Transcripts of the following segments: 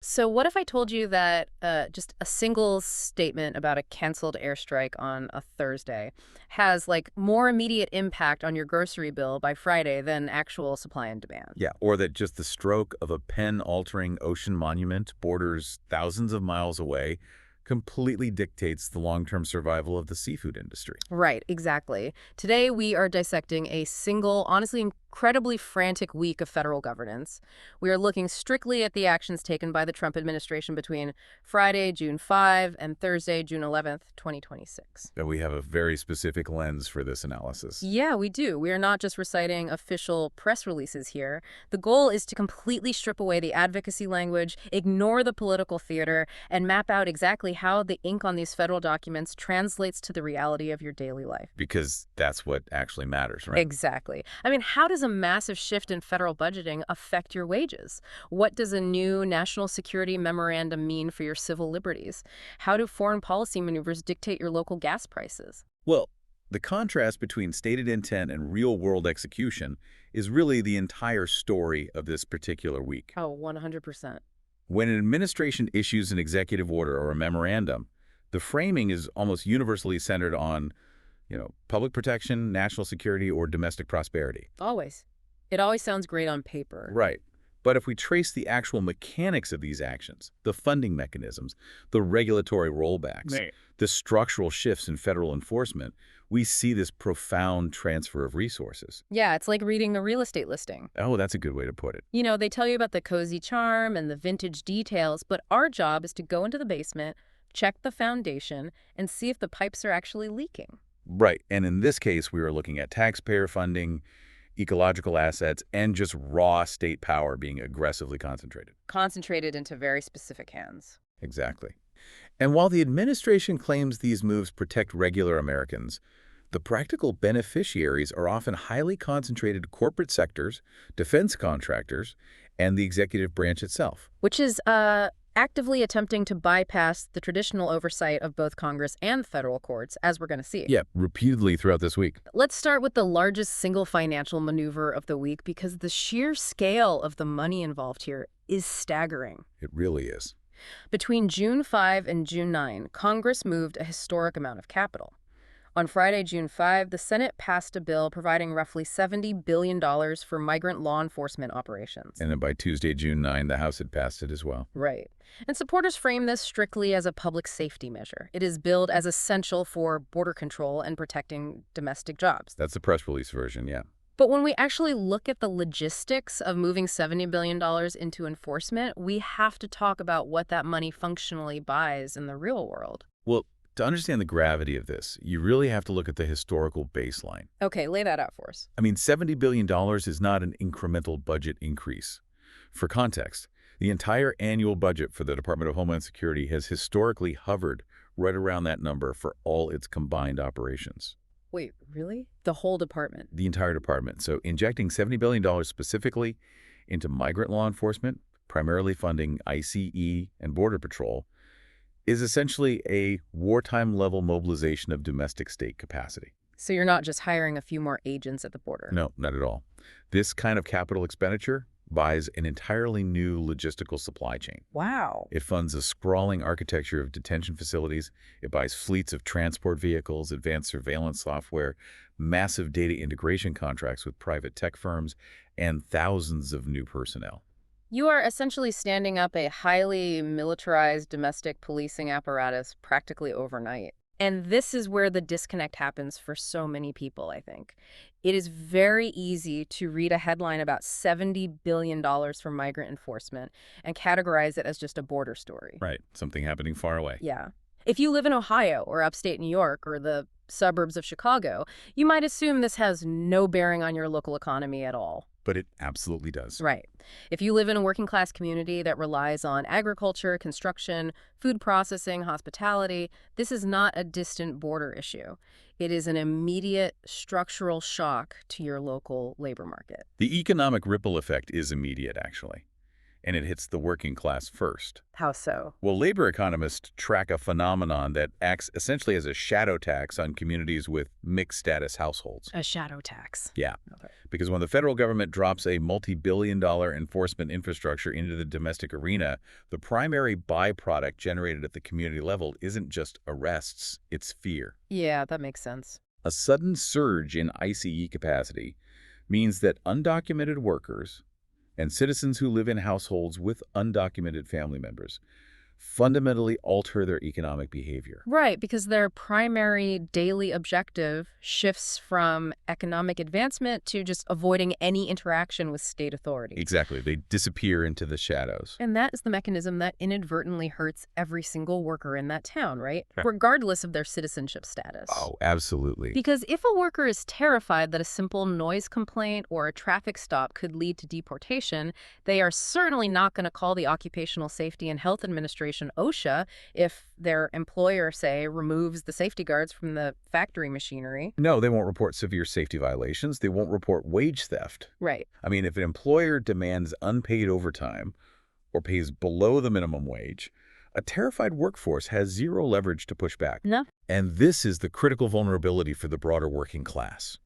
So what if I told you that just a single statement about a canceled airstrike on a Thursday has like more immediate impact on your grocery bill by Friday than actual supply and demand? Yeah, or that just the stroke of a pen-altering ocean monument borders thousands of miles away completely dictates the long-term survival of the seafood industry. Right, exactly. Today we are dissecting a single, honestly incredibly frantic week of federal governance. We are looking strictly at the actions taken by the Trump administration between Friday, June 5, and Thursday, June 11th, 2026. That we have a very specific lens for this analysis. Yeah, we do. We are not just reciting official press releases here. The goal is to completely strip away the advocacy language, ignore the political theater, and map out exactly how the ink on these federal documents translates to the reality of your daily life. Because that's what actually matters, right? Exactly. I mean, how does a massive shift in federal budgeting affect your wages? What does a new national security memorandum mean for your civil liberties? How do foreign policy maneuvers dictate your local gas prices? Well, the contrast between stated intent and real-world execution is really the entire story of this particular week. Oh, 100%. When an administration issues an executive order or a memorandum, the framing is almost universally centered on, public protection, national security, or domestic prosperity. Always. It always sounds great on paper. Right. But if we trace the actual mechanics of these actions, the funding mechanisms, the regulatory rollbacks, Right. the structural shifts in federal enforcement, we see this profound transfer of resources. Yeah, it's like reading a real estate listing. Oh, that's a good way to put it. You know, they tell you about the cozy charm and the vintage details, but our job is to go into the basement, check the foundation, and see if the pipes are actually leaking. Right. And in this case, we were looking at taxpayer funding, ecological assets, and just raw state power being aggressively concentrated. Concentrated into very specific hands. Exactly. And while the administration claims these moves protect regular Americans, the practical beneficiaries are often highly concentrated corporate sectors, defense contractors, and the executive branch itself. Which is actively attempting to bypass the traditional oversight of both Congress and federal courts, as we're going to see. Yeah, repeatedly throughout this week. Let's start with the largest single financial maneuver of the week because the sheer scale of the money involved here is staggering. It really is. Between June 5 and June 9, Congress moved a historic amount of capital. On Friday, June 5, the Senate passed a bill providing roughly $70 billion for migrant law enforcement operations. And then by Tuesday, June 9, the House had passed it as well. Right. And supporters frame this strictly as a public safety measure. It is billed as essential for border control and protecting domestic jobs. That's the press release version, yeah. But when we actually look at the logistics of moving $70 billion into enforcement, we have to talk about what that money functionally buys in the real world. Well, to understand the gravity of this, you really have to look at the historical baseline. Okay, lay that out for us. I mean, $70 billion is not an incremental budget increase. For context, the entire annual budget for the Department of Homeland Security has historically hovered right around that number for all its combined operations. Wait, really? The whole department? The entire department. So injecting $70 billion specifically into migrant law enforcement, primarily funding ICE and Border Patrol, is essentially a wartime-level mobilization of domestic state capacity. So you're not just hiring a few more agents at the border? No, not at all. This kind of capital expenditure buys an entirely new logistical supply chain. Wow. It funds a sprawling architecture of detention facilities. It buys fleets of transport vehicles, advanced surveillance software, massive data integration contracts with private tech firms, and thousands of new personnel. You are essentially standing up a highly militarized domestic policing apparatus practically overnight. And this is where the disconnect happens for so many people, I think. It is very easy to read a headline about $70 billion for migrant enforcement and categorize it as just a border story. Right, something happening far away. Yeah. If you live in Ohio or upstate New York or the suburbs of Chicago, you might assume this has no bearing on your local economy at all. But it absolutely does. Right. If you live in a working class community that relies on agriculture, construction, food processing, hospitality, this is not a distant border issue. It is an immediate structural shock to your local labor market. The economic ripple effect is immediate, actually. And it hits the working class first. How so? Well, labor economists track a phenomenon that acts essentially as a shadow tax on communities with mixed status households. A shadow tax. Yeah. Okay. because when the federal government drops a multi-billion-dollar enforcement infrastructure into the domestic arena, the primary byproduct generated at the community level isn't just arrests, it's fear. Yeah, that makes sense. A sudden surge in ICE capacity means that undocumented workers and citizens who live in households with undocumented family members fundamentally alter their economic behavior. Right, because their primary daily objective shifts from economic advancement to just avoiding any interaction with state authorities. Exactly. They disappear into the shadows. And that is the mechanism that inadvertently hurts every single worker in that town, right? Sure. Regardless of their citizenship status. Oh, absolutely. Because if a worker is terrified that a simple noise complaint or a traffic stop could lead to deportation, they are certainly not going to call the Occupational Safety and Health Administration, OSHA, if their employer, say, removes the safety guards from the factory machinery. No, they won't report severe safety violations. They won't report wage theft. Right. I mean, if an employer demands unpaid overtime or pays below the minimum wage, a terrified workforce has zero leverage to push back. No. And this is the critical vulnerability for the broader working class.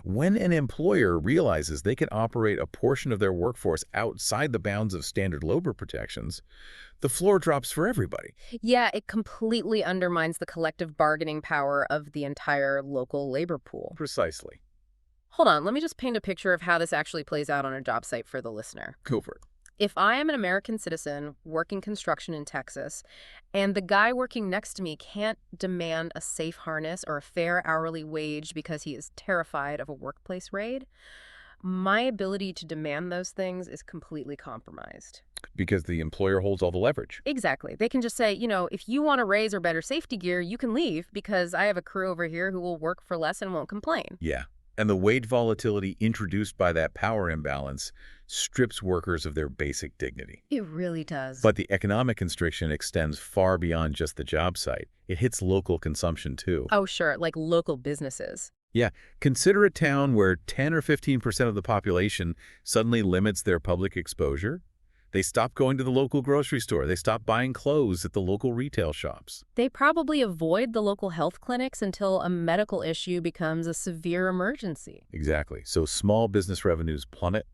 When an employer realizes they can operate a portion of their workforce outside the bounds of standard labor protections, the floor drops for everybody. Yeah, it completely undermines the collective bargaining power of the entire local labor pool. Precisely. Hold on, let me just paint a picture of how this actually plays out on a job site for the listener. Go for it. If I am an American citizen working construction in Texas, and the guy working next to me can't demand a safe harness or a fair hourly wage because he is terrified of a workplace raid, my ability to demand those things is completely compromised. Because the employer holds all the leverage. Exactly. They can just say, if you want a raise or better safety gear, you can leave because I have a crew over here who will work for less and won't complain. Yeah. And the wage volatility introduced by that power imbalance strips workers of their basic dignity. It really does. But the economic constriction extends far beyond just the job site. It hits local consumption, too. Oh, sure, like local businesses. Yeah, consider a town where 10 or 15% of the population suddenly limits their public exposure. They stop going to the local grocery store. They stop buying clothes at the local retail shops. They probably avoid the local health clinics until a medical issue becomes a severe emergency. Exactly. So small business revenues plummet.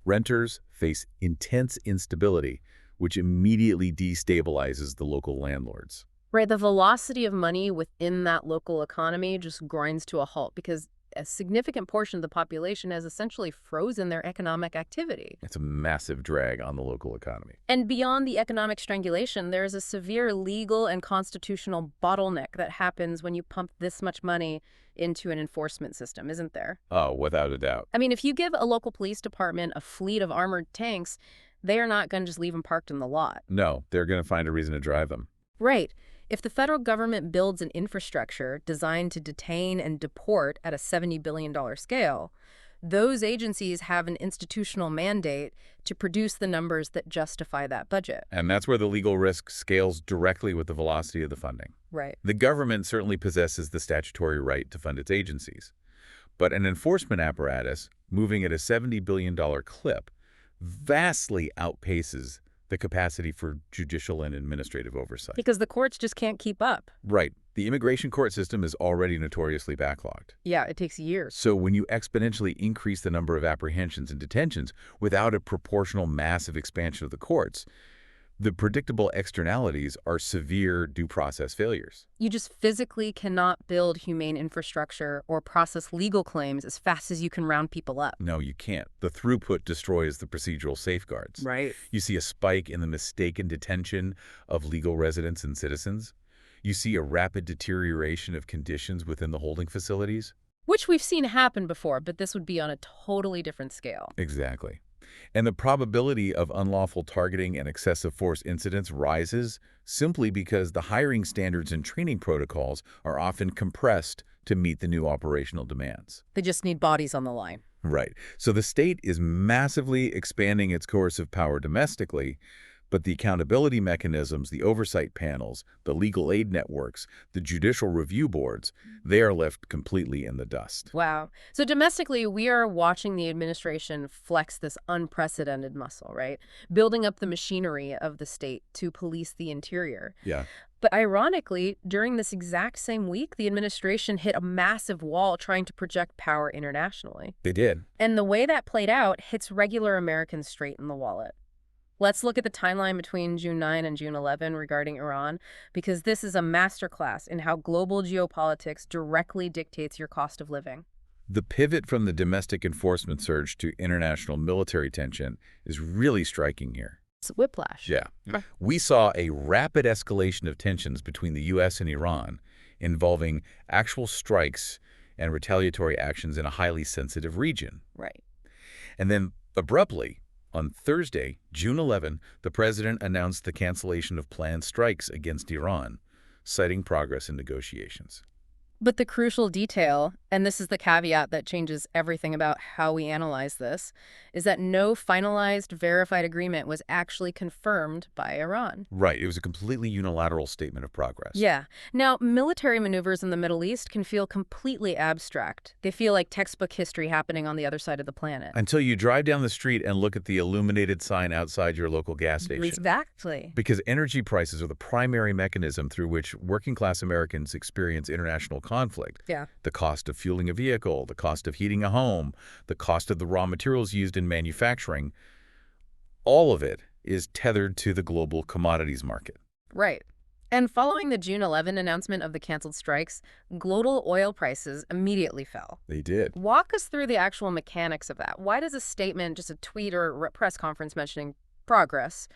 Renters face intense instability, which immediately destabilizes the local landlords. Right, the velocity of money within that local economy just grinds to a halt because a significant portion of the population has essentially frozen their economic activity. It's a massive drag on the local economy. And beyond the economic strangulation, there's a severe legal and constitutional bottleneck that happens when you pump this much money into an enforcement system, isn't there? Oh, without a doubt. I mean, if you give a local police department a fleet of armored tanks, they are not going to just leave them parked in the lot. No, they're going to find a reason to drive them. Right. If the federal government builds an infrastructure designed to detain and deport at a $70 billion scale, those agencies have an institutional mandate to produce the numbers that justify that budget. And that's where the legal risk scales directly with the velocity of the funding. Right. The government certainly possesses the statutory right to fund its agencies. But an enforcement apparatus moving at a $70 billion clip vastly outpaces the capacity for judicial and administrative oversight. Because the courts just can't keep up. Right. The immigration court system is already notoriously backlogged. Yeah, it takes years. So when you exponentially increase the number of apprehensions and detentions without a proportional massive expansion of the courts, the predictable externalities are severe due process failures. You just physically cannot build humane infrastructure or process legal claims as fast as you can round people up. No, you can't. The throughput destroys the procedural safeguards. Right. You see a spike in the mistaken detention of legal residents and citizens. You see a rapid deterioration of conditions within the holding facilities. Which we've seen happen before, but this would be on a totally different scale. Exactly. And the probability of unlawful targeting and excessive force incidents rises simply because the hiring standards and training protocols are often compressed to meet the new operational demands. They just need bodies on the line. Right. So the state is massively expanding its coercive power domestically, but the accountability mechanisms, the oversight panels, the legal aid networks, the judicial review boards, they are left completely in the dust. Wow. So domestically, we are watching the administration flex this unprecedented muscle, right? Building up the machinery of the state to police the interior. Yeah. But ironically, during this exact same week, the administration hit a massive wall trying to project power internationally. They did. And the way that played out hits regular Americans straight in the wallet. Let's look at the timeline between June 9 and June 11 regarding Iran, because this is a masterclass in how global geopolitics directly dictates your cost of living. The pivot from the domestic enforcement surge to international military tension is really striking here. It's whiplash. Yeah. We saw a rapid escalation of tensions between the U.S. and Iran, involving actual strikes and retaliatory actions in a highly sensitive region. Right. And then, abruptly, on Thursday, June 11, the president announced the cancellation of planned strikes against Iran, citing progress in negotiations. But the crucial detail, and this is the caveat that changes everything about how we analyze this, is that no finalized, verified agreement was actually confirmed by Iran. Right. It was a completely unilateral statement of progress. Yeah. Now, military maneuvers in the Middle East can feel completely abstract. They feel like textbook history happening on the other side of the planet. Until you drive down the street and look at the illuminated sign outside your local gas station. Exactly. Because energy prices are the primary mechanism through which working-class Americans experience international conflict. Yeah. The cost of fueling a vehicle, the cost of heating a home, the cost of the raw materials used in manufacturing, all of it is tethered to the global commodities market. Right. And following the June 11 announcement of the canceled strikes, global oil prices immediately fell. They did. Walk us through the actual mechanics of that. Why does a statement, just a tweet or a press conference mentioning progress,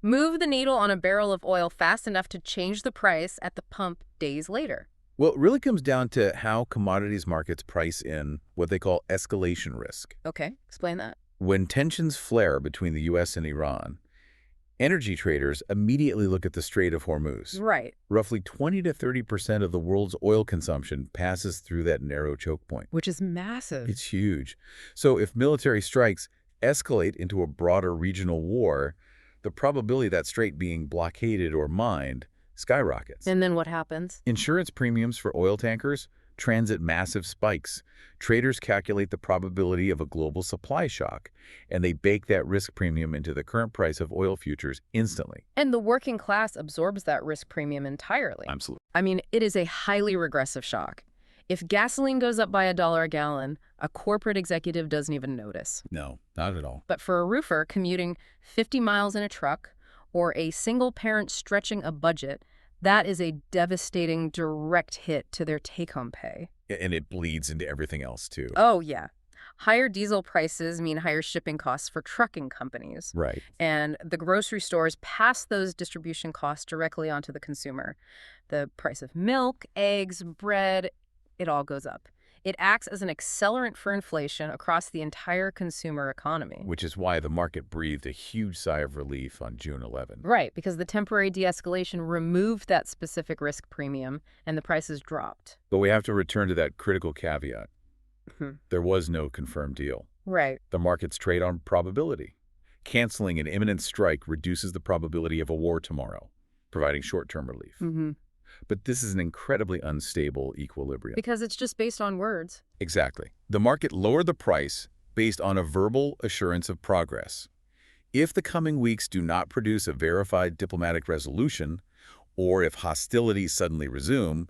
move the needle on a barrel of oil fast enough to change the price at the pump days later? Well, it really comes down to how commodities markets price in what they call escalation risk. Okay, explain that. When tensions flare between the U.S. and Iran, energy traders immediately look at the Strait of Hormuz. Right. Roughly 20 to 30% of the world's oil consumption passes through that narrow choke point. Which is massive. It's huge. So if military strikes escalate into a broader regional war, the probability of that strait being blockaded or mined skyrockets. And then what happens? Insurance premiums for oil tankers transit massive spikes. Traders calculate the probability of a global supply shock, and they bake that risk premium into the current price of oil futures instantly. And the working class absorbs that risk premium entirely. Absolutely. I mean, it is a highly regressive shock. If gasoline goes up by $1 a gallon, a corporate executive doesn't even notice. No, not at all. But for a roofer commuting 50 miles in a truck or a single parent stretching a budget, that is a devastating direct hit to their take-home pay. And it bleeds into everything else, too. Oh, yeah. Higher diesel prices mean higher shipping costs for trucking companies. Right. And the grocery stores pass those distribution costs directly onto the consumer. The price of milk, eggs, bread, it all goes up. It acts as an accelerant for inflation across the entire consumer economy. Which is why the market breathed a huge sigh of relief on June 11. Right, because the temporary de-escalation removed that specific risk premium and the prices dropped. But we have to return to that critical caveat. Hmm. There was no confirmed deal. Right. The markets trade on probability. Canceling an imminent strike reduces the probability of a war tomorrow, providing short-term relief. Mm-hmm. But this is an incredibly unstable equilibrium. Because it's just based on words. Exactly. The market lowered the price based on a verbal assurance of progress. If the coming weeks do not produce a verified diplomatic resolution, or if hostilities suddenly resume,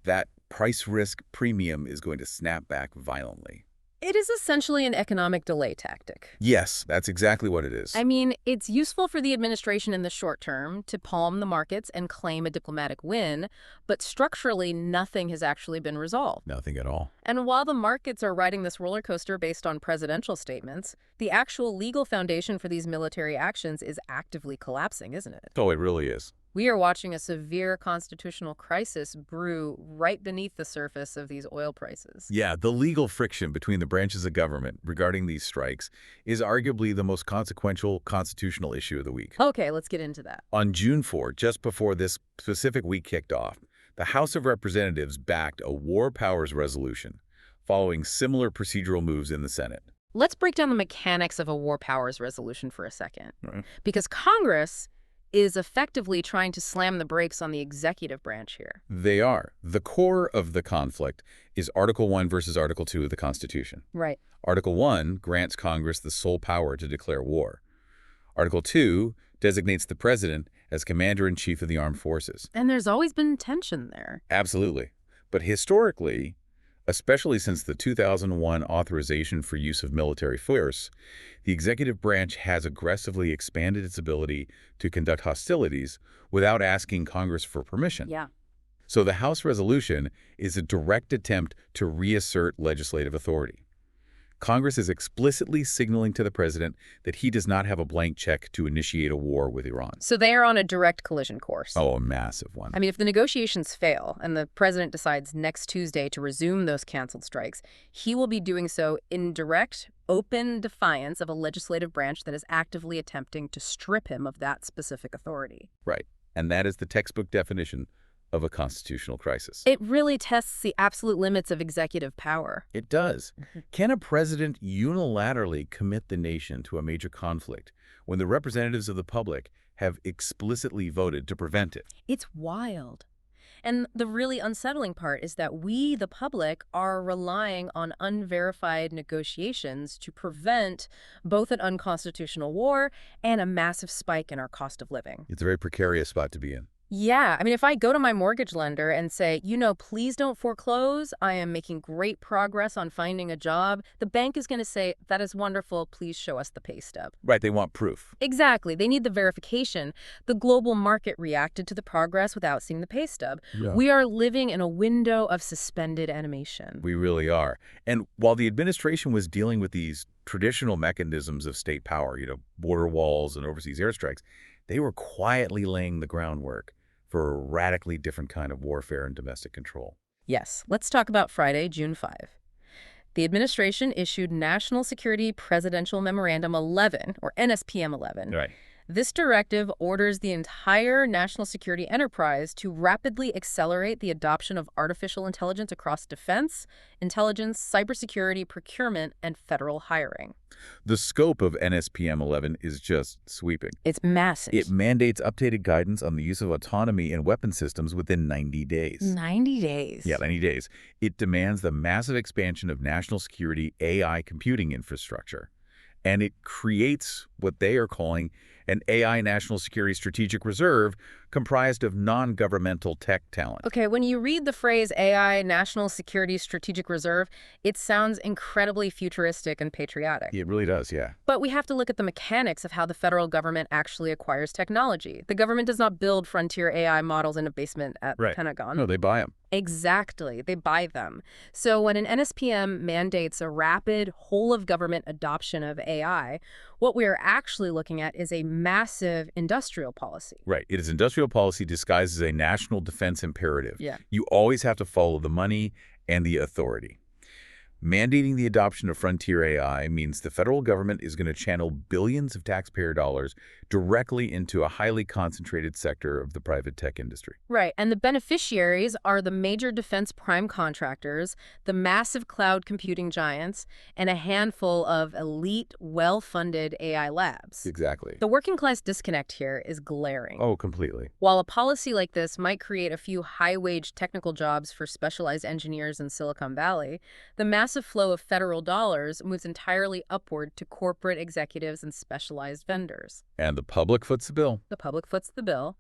that price risk premium is going to snap back violently. It is essentially an economic delay tactic. Yes, that's exactly what it is. I mean, it's useful for the administration in the short term to palm the markets and claim a diplomatic win, but structurally, nothing has actually been resolved. Nothing at all. And while the markets are riding this roller coaster based on presidential statements, the actual legal foundation for these military actions is actively collapsing, isn't it? Oh, it really is. We are watching a severe constitutional crisis brew right beneath the surface of these oil prices. Yeah, the legal friction between the branches of government regarding these strikes is arguably the most consequential constitutional issue of the week. Okay, let's get into that. On June 4, just before this specific week kicked off, the House of Representatives backed a war powers resolution, following similar procedural moves in the Senate. Let's break down the mechanics of a war powers resolution for a second. Right. Because Congress is effectively trying to slam the brakes on the executive branch here. They are. The core of the conflict is Article 1 versus Article 2 of the Constitution. Right. Article 1 grants Congress the sole power to declare war. Article 2 designates the president as commander-in-chief of the armed forces. And there's always been tension there. Absolutely. But historically, especially since the 2001 authorization for use of military force, the executive branch has aggressively expanded its ability to conduct hostilities without asking Congress for permission. Yeah. So the House resolution is a direct attempt to reassert legislative authority. Congress is explicitly signaling to the president that he does not have a blank check to initiate a war with Iran. So they are on a direct collision course. Oh, a massive one. I mean, if the negotiations fail and the president decides next Tuesday to resume those canceled strikes, he will be doing so in direct, open defiance of a legislative branch that is actively attempting to strip him of that specific authority. Right. And that is the textbook definition of a constitutional crisis. It really tests the absolute limits of executive power. It does. Can a president unilaterally commit the nation to a major conflict when the representatives of the public have explicitly voted to prevent it? It's wild. And the really unsettling part is that we, the public, are relying on unverified negotiations to prevent both an unconstitutional war and a massive spike in our cost of living. It's a very precarious spot to be in. Yeah, I mean, if I go to my mortgage lender and say, please don't foreclose, I am making great progress on finding a job, the bank is going to say, that is wonderful, please show us the pay stub. Right, they want proof. Exactly, they need the verification. The global market reacted to the progress without seeing the pay stub. Yeah. We are living in a window of suspended animation. We really are. And while the administration was dealing with these traditional mechanisms of state power, border walls and overseas airstrikes, they were quietly laying the groundwork for a radically different kind of warfare and domestic control. Yes, let's talk about Friday, June 5. The administration issued National Security Presidential Memorandum 11, or NSPM 11. Right. This directive orders the entire national security enterprise to rapidly accelerate the adoption of artificial intelligence across defense, intelligence, cybersecurity, procurement, and federal hiring. The scope of NSPM 11 is just sweeping. It's massive. It mandates updated guidance on the use of autonomy in weapon systems within 90 days. 90 days. Yeah, 90 days. It demands the massive expansion of national security AI computing infrastructure. And it creates what they are calling an AI National Security Strategic Reserve comprised of non-governmental tech talent. Okay, when you read the phrase AI National Security Strategic Reserve, it sounds incredibly futuristic and patriotic. It really does, yeah. But we have to look at the mechanics of how the federal government actually acquires technology. The government does not build frontier AI models in a basement at the Pentagon. No, they buy them. Exactly. They buy them. So when an NSPM mandates a rapid whole-of-government adoption of AI, what we are actually looking at is a massive industrial policy. Right. It is industrial policy disguised as a national defense imperative. Yeah. You always have to follow the money and the authority. Mandating the adoption of frontier AI means the federal government is going to channel billions of taxpayer dollars directly into a highly concentrated sector of the private tech industry. Right, and the beneficiaries are the major defense prime contractors, the massive cloud computing giants, and a handful of elite, well-funded AI labs. Exactly. The working class disconnect here is glaring. Oh, completely. While a policy like this might create a few high-wage technical jobs for specialized engineers in Silicon Valley, the massive flow of federal dollars moves entirely upward to corporate executives and specialized vendors. And the public foots the bill. The public foots the bill.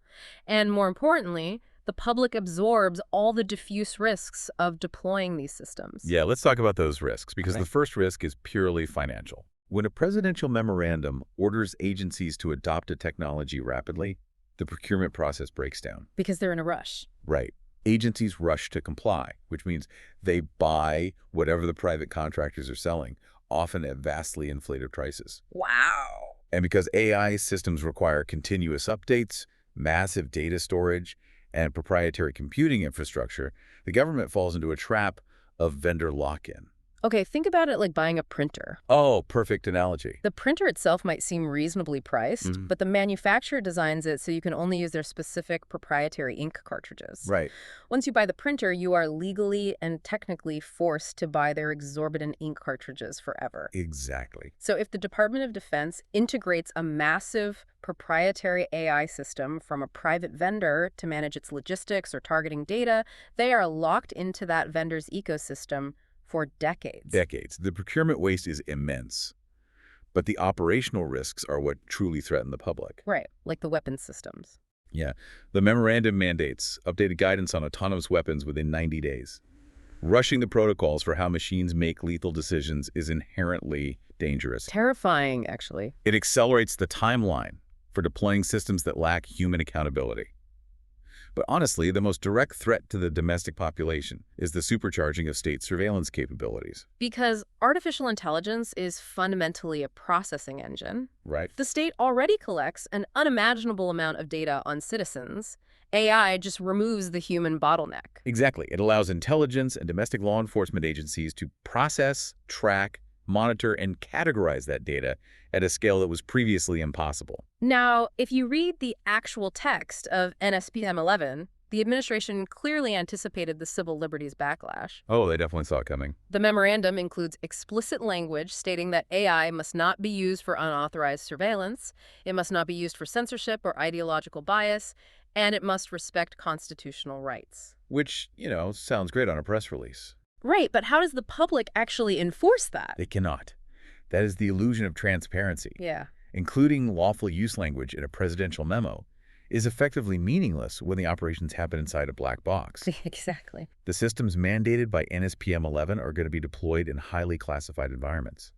And more importantly, the public absorbs all the diffuse risks of deploying these systems. Yeah, let's talk about those risks, because Okay. the first risk is purely financial. When a presidential memorandum orders agencies to adopt a technology rapidly, the procurement process breaks down. Because they're in a rush. Right. Agencies rush to comply, which means they buy whatever the private contractors are selling, often at vastly inflated prices. Wow. And because AI systems require continuous updates, massive data storage, and proprietary computing infrastructure, the government falls into a trap of vendor lock-in. Okay, think about it like buying a printer. Oh, perfect analogy. The printer itself might seem reasonably priced, Mhm. but the manufacturer designs it so you can only use their specific proprietary ink cartridges. Right. Once you buy the printer, you are legally and technically forced to buy their exorbitant ink cartridges forever. Exactly. So if the Department of Defense integrates a massive proprietary AI system from a private vendor to manage its logistics or targeting data, they are locked into that vendor's ecosystem for decades. Decades. The procurement waste is immense. But the operational risks are what truly threaten the public. Right, like the weapons systems. Yeah. The memorandum mandates updated guidance on autonomous weapons within 90 days. Rushing the protocols for how machines make lethal decisions is inherently dangerous. Terrifying, actually. It accelerates the timeline for deploying systems that lack human accountability. But honestly, the most direct threat to the domestic population is the supercharging of state surveillance capabilities. Because artificial intelligence is fundamentally a processing engine. Right. The state already collects an unimaginable amount of data on citizens. AI just removes the human bottleneck. Exactly. It allows intelligence and domestic law enforcement agencies to process, track, monitor, and categorize that data at a scale that was previously impossible. Now, if you read the actual text of NSPM 11, the administration clearly anticipated the civil liberties backlash. Oh, they definitely saw it coming. The memorandum includes explicit language stating that AI must not be used for unauthorized surveillance, it must not be used for censorship or ideological bias, and it must respect constitutional rights. Which, sounds great on a press release. Right, but how does the public actually enforce that? They cannot. That is the illusion of transparency. Yeah. Including lawful use language in a presidential memo is effectively meaningless when the operations happen inside a black box. Exactly. The systems mandated by NSPM 11 are going to be deployed in highly classified environments.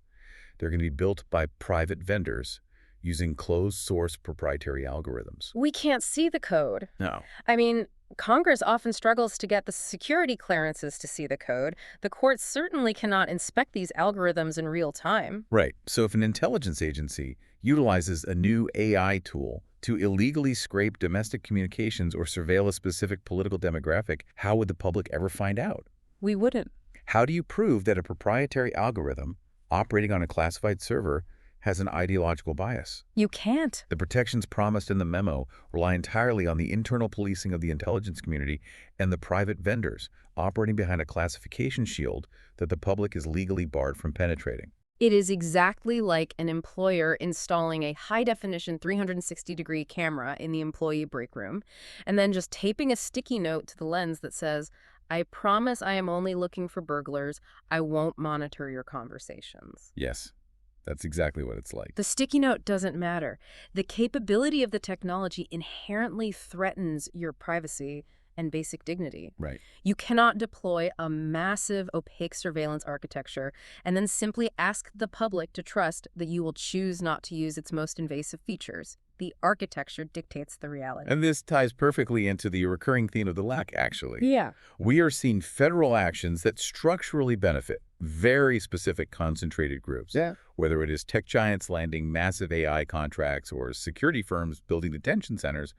They're going to be built by private vendors using closed-source proprietary algorithms. We can't see the code. No. I mean, Congress often struggles to get the security clearances to see the code. The courts certainly cannot inspect these algorithms in real time. Right. So if an intelligence agency utilizes a new AI tool to illegally scrape domestic communications or surveil a specific political demographic, how would the public ever find out? We wouldn't. How do you prove that a proprietary algorithm operating on a classified server has an ideological bias? You can't. The protections promised in the memo rely entirely on the internal policing of the intelligence community and the private vendors operating behind a classification shield that the public is legally barred from penetrating. It is exactly like an employer installing a high-definition 360-degree camera in the employee break room and then just taping a sticky note to the lens that says, "I promise I am only looking for burglars. I won't monitor your conversations." Yes. That's exactly what it's like. The sticky note doesn't matter. The capability of the technology inherently threatens your privacy and basic dignity. Right. You cannot deploy a massive, opaque surveillance architecture and then simply ask the public to trust that you will choose not to use its most invasive features. The architecture dictates the reality. And this ties perfectly into the recurring theme of the LAC, actually. Yeah. We are seeing federal actions that structurally benefit very specific concentrated groups. Yeah. Whether it is tech giants landing massive AI contracts or security firms building detention centers,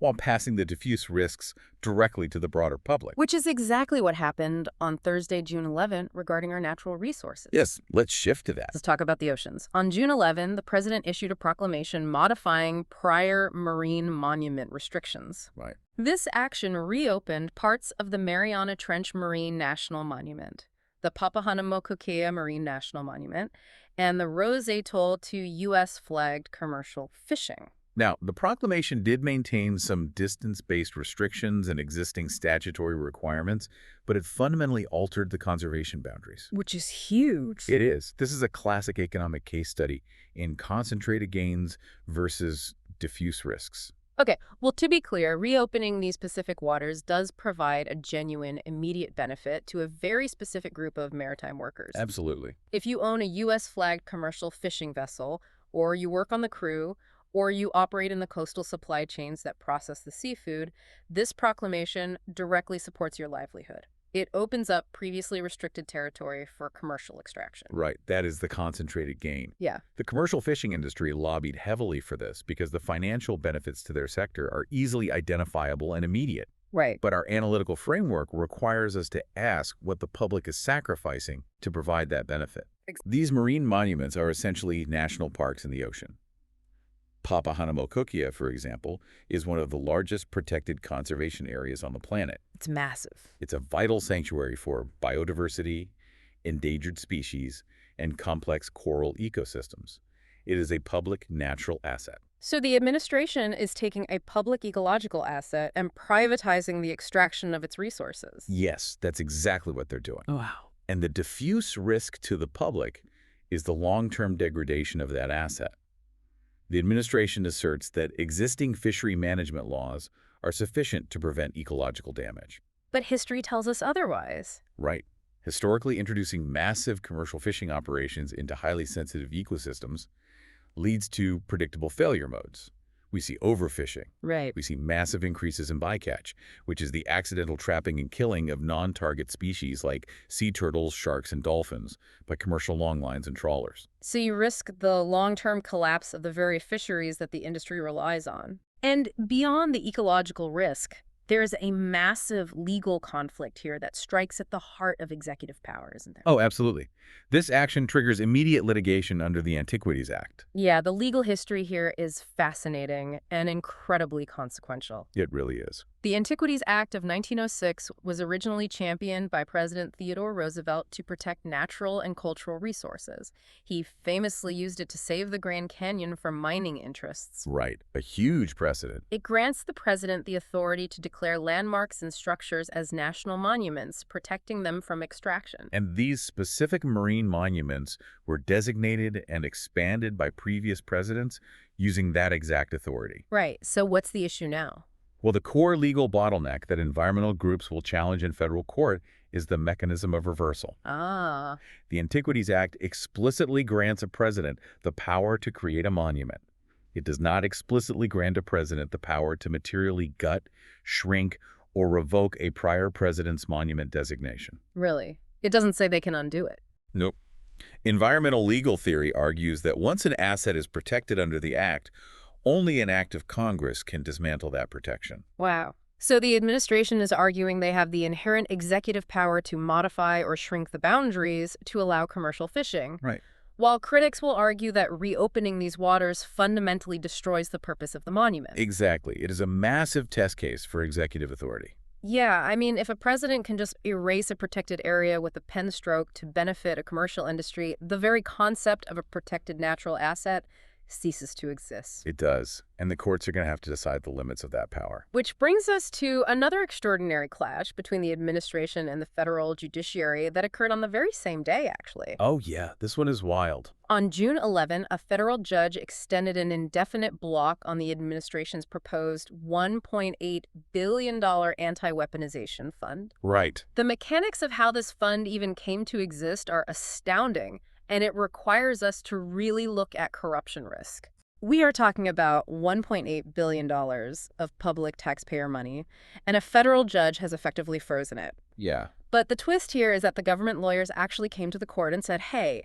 while passing the diffuse risks directly to the broader public. Which is exactly what happened on Thursday, June 11, regarding our natural resources. Yes, let's shift to that. Let's talk about the oceans. On June 11, the president issued a proclamation modifying prior marine monument restrictions. Right. This action reopened parts of the Mariana Trench Marine National Monument, the Papahanaumokuakea Marine National Monument, and the Rose Atoll to U.S.-flagged commercial fishing. Now, the proclamation did maintain some distance-based restrictions and existing statutory requirements, but it fundamentally altered the conservation boundaries. Which is huge. It is. This is a classic economic case study in concentrated gains versus diffuse risks. Okay, well, to be clear, reopening these Pacific waters does provide a genuine, immediate benefit to a very specific group of maritime workers. Absolutely. If you own a U.S.-flagged commercial fishing vessel, or you work on the crew, or you operate in the coastal supply chains that process the seafood, this proclamation directly supports your livelihood. It opens up previously restricted territory for commercial extraction. Right. That is the concentrated gain. Yeah. The commercial fishing industry lobbied heavily for this because the financial benefits to their sector are easily identifiable and immediate. Right. But our analytical framework requires us to ask what the public is sacrificing to provide that benefit. These marine monuments are essentially national parks in the ocean. Papahanaumokuakea, for example, is one of the largest protected conservation areas on the planet. It's massive. It's a vital sanctuary for biodiversity, endangered species, and complex coral ecosystems. It is a public natural asset. So the administration is taking a public ecological asset and privatizing the extraction of its resources. Yes, that's exactly what they're doing. Wow. And the diffuse risk to the public is the long-term degradation of that asset. The administration asserts that existing fishery management laws are sufficient to prevent ecological damage. But history tells us otherwise. Right. Historically, introducing massive commercial fishing operations into highly sensitive ecosystems leads to predictable failure modes. We see overfishing. Right. We see massive increases in bycatch, which is the accidental trapping and killing of non-target species like sea turtles, sharks, and dolphins by commercial longlines and trawlers. So you risk the long-term collapse of the very fisheries that the industry relies on. And beyond the ecological risk, there is a massive legal conflict here that strikes at the heart of executive power, isn't there? Oh, absolutely. This action triggers immediate litigation under the Antiquities Act. Yeah, the legal history here is fascinating and incredibly consequential. It really is. The Antiquities Act of 1906 was originally championed by President Theodore Roosevelt to protect natural and cultural resources. He famously used it to save the Grand Canyon from mining interests. Right. A huge precedent. It grants the president the authority to declare landmarks and structures as national monuments, protecting them from extraction. And these specific marine monuments were designated and expanded by previous presidents using that exact authority. Right, so what's the issue now? Well, the core legal bottleneck that environmental groups will challenge in federal court is the mechanism of reversal. Ah, The Antiquities Act explicitly grants a president the power to create a monument. It does not explicitly grant a president the power to materially gut, shrink, or revoke a prior president's monument designation. really? It doesn't say they can undo it. Nope. Environmental legal theory argues that once an asset is protected under the Act, only an act of Congress can dismantle that protection. Wow. So the administration is arguing they have the inherent executive power to modify or shrink the boundaries to allow commercial fishing, Right. while critics will argue that reopening these waters fundamentally destroys the purpose of the monument. Exactly. It is a massive test case for executive authority. Yeah, I mean, if a president can just erase a protected area with a pen stroke to benefit a commercial industry, the very concept of a protected natural asset ceases to exist. It does. And the courts are going to have to decide the limits of that power. Which brings us to another extraordinary clash between the administration and the federal judiciary that occurred on the very same day, actually. Oh, yeah. This one is wild. On June 11, a federal judge extended an indefinite block on the administration's proposed $1.8 billion anti-weaponization fund. Right. The mechanics of how this fund even came to exist are astounding, and it requires us to really look at corruption risk. We are talking about $1.8 billion of public taxpayer money, and a federal judge has effectively frozen it. Yeah. But the twist here is that the government lawyers actually came to the court and said, hey,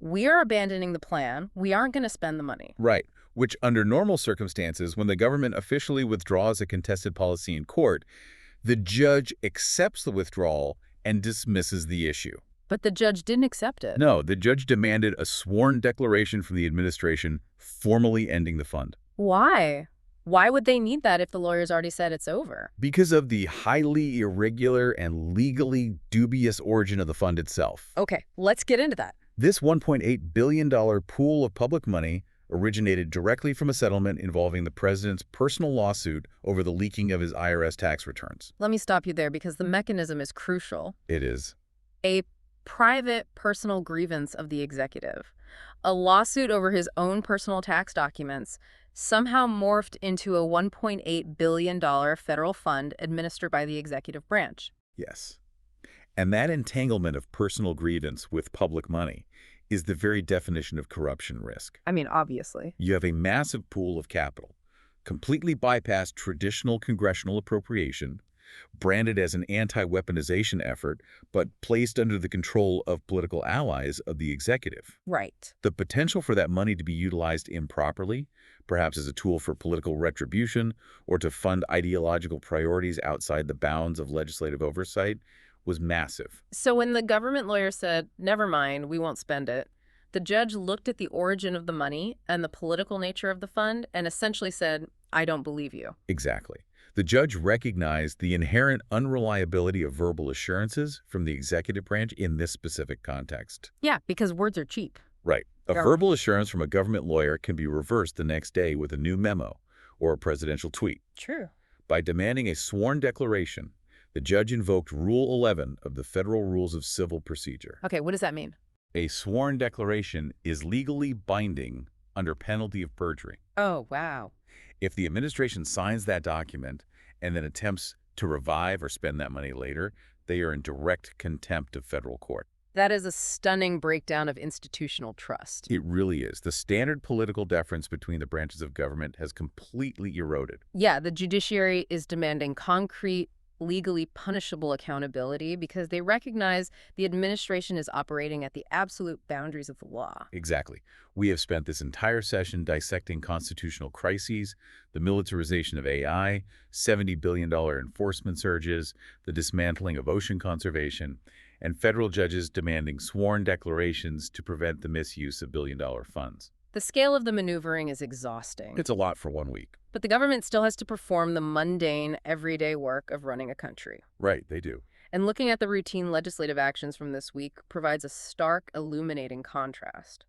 we are abandoning the plan. We aren't going to spend the money. Right. Which, under normal circumstances, when the government officially withdraws a contested policy in court, the judge accepts the withdrawal and dismisses the issue. But the judge didn't accept it. No, the judge demanded a sworn declaration from the administration formally ending the fund. Why? Why would they need that if the lawyers already said it's over? Because of the highly irregular and legally dubious origin of the fund itself. Okay, let's get into that. This $1.8 billion pool of public money originated directly from a settlement involving the president's personal lawsuit over the leaking of his IRS tax returns. Let me stop you there because the mechanism is crucial. It is. A private personal grievance of the executive, a lawsuit over his own personal tax documents, somehow morphed into a $1.8 billion federal fund administered by the executive branch. Yes. And that entanglement of personal grievance with public money is the very definition of corruption risk. I mean, obviously. You have a massive pool of capital, completely bypassed traditional congressional appropriation, branded as an anti-weaponization effort, but placed under the control of political allies of the executive. Right. The potential for that money to be utilized improperly, perhaps as a tool for political retribution or to fund ideological priorities outside the bounds of legislative oversight, was massive. So when the government lawyer said, never mind, we won't spend it, the judge looked at the origin of the money and the political nature of the fund and essentially said, I don't believe you. Exactly. The judge recognized the inherent unreliability of verbal assurances from the executive branch in this specific context. Yeah, because words are cheap. Right. A Yeah. verbal assurance from a government lawyer can be reversed the next day with a new memo or a presidential tweet. True. By demanding a sworn declaration, the judge invoked Rule 11 of the Federal Rules of Civil Procedure. Okay, what does that mean? A sworn declaration is legally binding under penalty of perjury. Oh, wow. If the administration signs that document and then attempts to revive or spend that money later, they are in direct contempt of federal court. That is a stunning breakdown of institutional trust. It really is. The standard political deference between the branches of government has completely eroded. Yeah, the judiciary is demanding concrete, legally punishable accountability because they recognize the administration is operating at the absolute boundaries of the law. Exactly. We have spent this entire session dissecting constitutional crises, the militarization of AI, $70 billion enforcement surges, the dismantling of ocean conservation, and federal judges demanding sworn declarations to prevent the misuse of billion-dollar funds. The scale of the maneuvering is exhausting. It's a lot for 1 week. But the government still has to perform the mundane, everyday work of running a country. Right, they do. And looking at the routine legislative actions from this week provides a stark, illuminating contrast.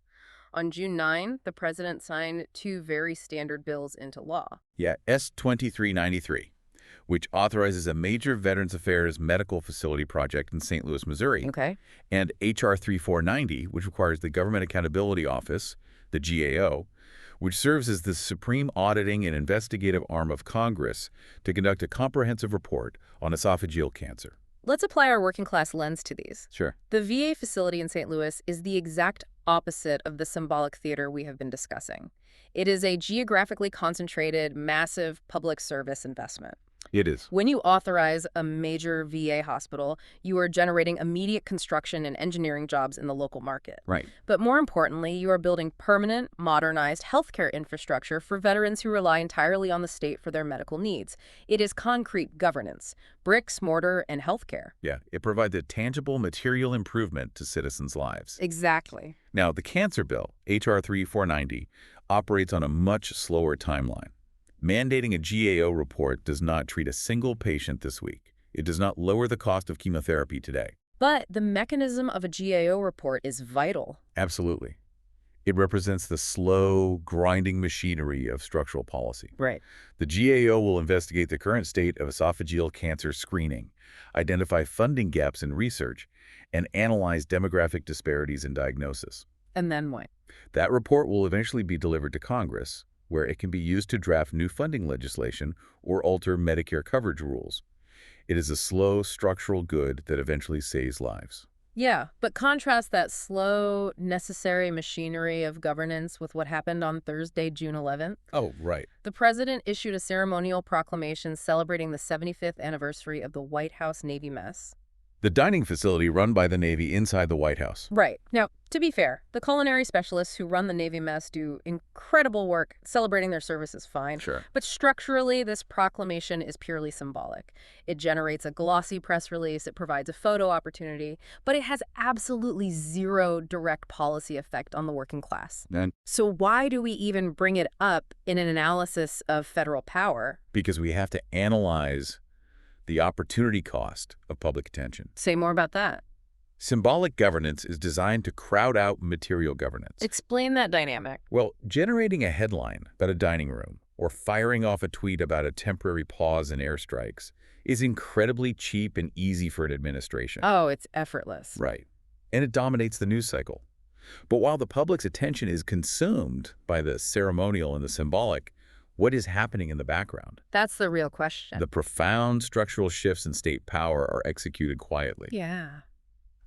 On June 9, the president signed two very standard bills into law. Yeah, S-2393, which authorizes a major Veterans Affairs medical facility project in St. Louis, Missouri, Okay. and H.R. 3490, which requires the Government Accountability Office, the GAO, which serves as the supreme auditing and investigative arm of Congress to conduct a comprehensive report on esophageal cancer. Let's apply our working class lens to these. Sure. The VA facility in St. Louis is the exact opposite of the symbolic theater we have been discussing. It is a geographically concentrated, massive public service investment. It is. When you authorize a major VA hospital, you are generating immediate construction and engineering jobs in the local market. Right. But more importantly, you are building permanent, modernized healthcare infrastructure for veterans who rely entirely on the state for their medical needs. It is concrete governance, bricks, mortar, and healthcare. Yeah, it provides a tangible material improvement to citizens' lives. Exactly. Now, the cancer bill, H.R. 3490, operates on a much slower timeline. Mandating a GAO report does not treat a single patient this week. It does not lower the cost of chemotherapy today. But the mechanism of a GAO report is vital. Absolutely. It represents the slow, grinding machinery of structural policy. Right. The GAO will investigate the current state of esophageal cancer screening, identify funding gaps in research, and analyze demographic disparities in diagnosis. And then what? That report will eventually be delivered to Congress, where it can be used to draft new funding legislation or alter Medicare coverage rules. It is a slow, structural good that eventually saves lives. Yeah, but contrast that slow, necessary machinery of governance with what happened on Thursday, June 11th. Oh, right. The president issued a ceremonial proclamation celebrating the 75th anniversary of the White House Navy mess. The dining facility run by the Navy inside the White House. Right. Now, to be fair, the culinary specialists who run the Navy mess do incredible work. Celebrating their service is fine. Sure. But structurally, this proclamation is purely symbolic. It generates a glossy press release, it provides a photo opportunity, but it has absolutely zero direct policy effect on the working class. And So why do we even bring it up in an analysis of federal power? because we have to analyze the opportunity cost of public attention. Say more about that. Symbolic governance is designed to crowd out material governance. Explain that dynamic. Well, generating a headline about a dining room or firing off a tweet about a temporary pause in airstrikes is incredibly cheap and easy for an administration. Oh, it's effortless. Right. And it dominates the news cycle. But while the public's attention is consumed by the ceremonial and the symbolic, what is happening in the background? That's the real question. The profound structural shifts in state power are executed quietly. Yeah.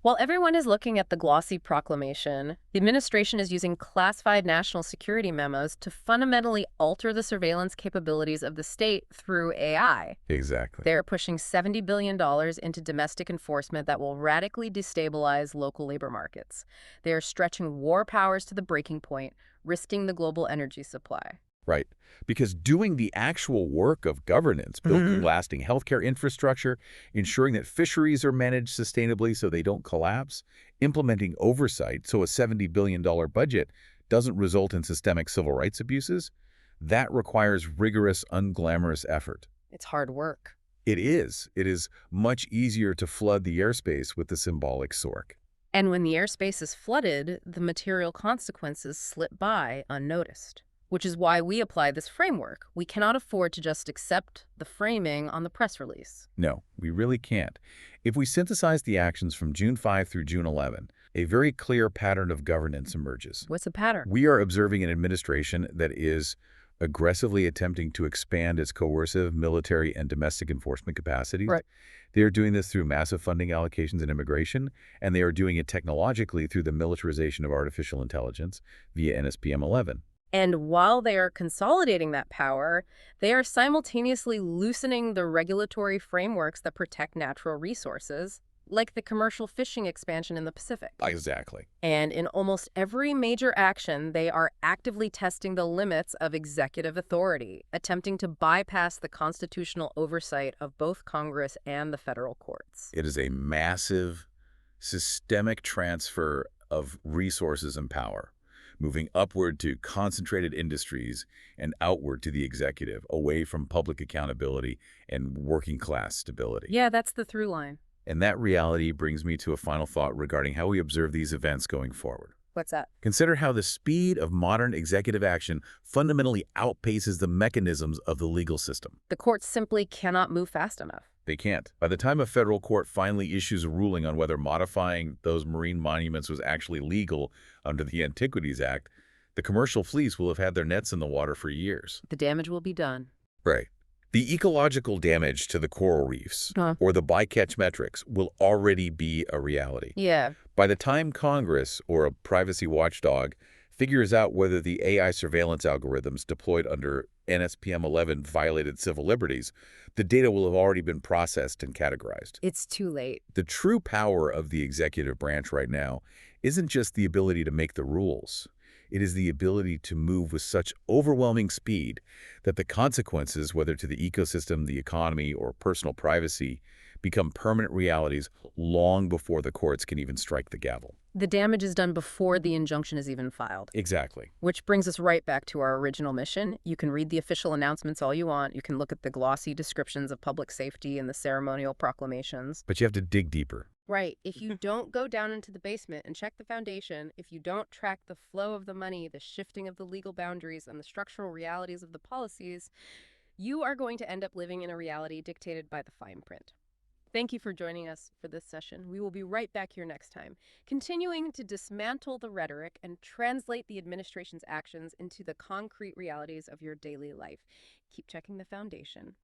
While everyone is looking at the glossy proclamation, the administration is using classified national security memos to fundamentally alter the surveillance capabilities of the state through AI. Exactly. They're pushing $70 billion into domestic enforcement that will radically destabilize local labor markets. They are stretching war powers to the breaking point, risking the global energy supply. Right. Because doing the actual work of governance, building lasting healthcare infrastructure, ensuring that fisheries are managed sustainably so they don't collapse, implementing oversight so a $70 billion budget doesn't result in systemic civil rights abuses, that requires rigorous, unglamorous effort. It's hard work. It is. It is much easier to flood the airspace with the symbolic sork. And when the airspace is flooded, the material consequences slip by unnoticed. which is why we apply this framework. We cannot afford to just accept the framing on the press release. No, we really can't. If we synthesize the actions from June 5 through June 11, a very clear pattern of governance emerges. What's the pattern? We are observing an administration that is aggressively attempting to expand its coercive military and domestic enforcement capacities. Right. They are doing this through massive funding allocations in immigration, and they are doing it technologically through the militarization of artificial intelligence via NSPM 11. And while they are consolidating that power, they are simultaneously loosening the regulatory frameworks that protect natural resources, like the commercial fishing expansion in the Pacific. Exactly. And in almost every major action, they are actively testing the limits of executive authority, attempting to bypass the constitutional oversight of both Congress and the federal courts. It is a massive, systemic transfer of resources and power, moving upward to concentrated industries and outward to the executive, away from public accountability and working class stability. Yeah, that's the through line. And that reality brings me to a final thought regarding how we observe these events going forward. What's that? Consider how the speed of modern executive action fundamentally outpaces the mechanisms of the legal system. The courts simply cannot move fast enough. They can't. By the time a federal court finally issues a ruling on whether modifying those marine monuments was actually legal under the Antiquities Act, the commercial fleets will have had their nets in the water for years. The damage will be done. Right. The ecological damage to the coral reefs or the bycatch metrics will already be a reality. Yeah. By the time Congress or a privacy watchdog figures out whether the AI surveillance algorithms deployed under NSPM 11 violated civil liberties, the data will have already been processed and categorized. It's too late. The true power of the executive branch right now isn't just the ability to make the rules. It is the ability to move with such overwhelming speed that the consequences, whether to the ecosystem, the economy, or personal privacy, become permanent realities long before the courts can even strike the gavel. The damage is done before the injunction is even filed. Exactly. Which brings us right back to our original mission. You can read the official announcements all you want. You can look at the glossy descriptions of public safety and the ceremonial proclamations. But you have to dig deeper. Right. If you don't go down into the basement and check the foundation, if you don't track the flow of the money, the shifting of the legal boundaries, and the structural realities of the policies, you are going to end up living in a reality dictated by the fine print. Thank you for joining us for this session. We will be right back here next time, continuing to dismantle the rhetoric and translate the administration's actions into the concrete realities of your daily life. Keep checking the foundation.